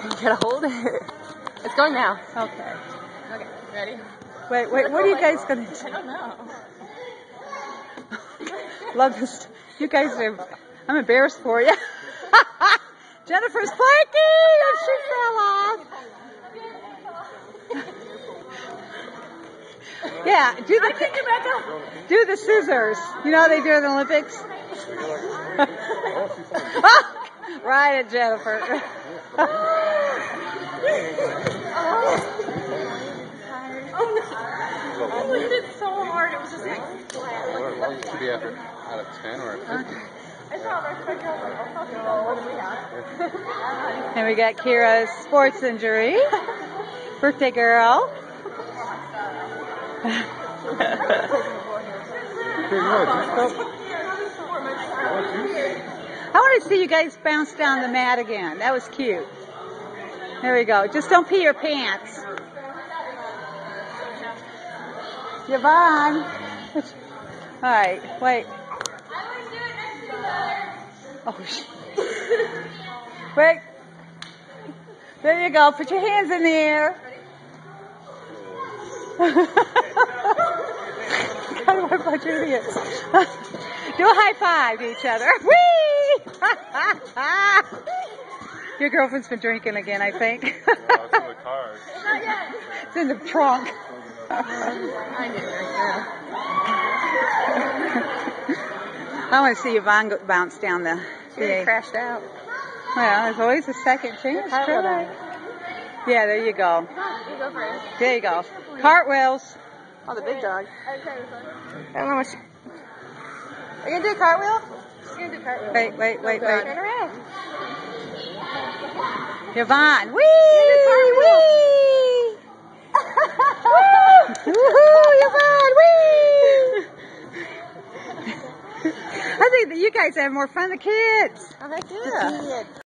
You gotta hold it. It's going now. Okay. Okay, ready? Wait, what are you guys gonna do? I don't know. Love this. You guys are, I'm embarrassed for you. Jennifer's flanking and she fell off. Yeah, do the scissors. You know how they do in the Olympics? Right at Jennifer. Oh, you did so hard. It was just like flat. What should be out of 10 or 50? What do we have? And we got Kira's sports injury. Birthday girl. I want to see you guys bounce down the mat again. That was cute. There we go. Just don't pee your pants. Yvonne. All right, wait. Oh, wait. There you go. Put your hands in the air. God, what a bunch of idiots. Do a high five to each other. Whee! Your girlfriend's been drinking again, I think. It's in the car. It's in the trunk. I didn't drink that. I want to see Yvonne bounce down the She crashed out. Well, there's always a second chance. Try. Yeah, there you go. You go first. There you go. Cartwheels. Oh, the big dog. I don't know much. Are you going to do a cartwheel? She's going to do a cartwheel. Wait. Turn around. Yvonne. Whee! Whee! Woohoo! Yvonne! Whee! I think that you guys have more fun than the kids. Oh, heck yeah.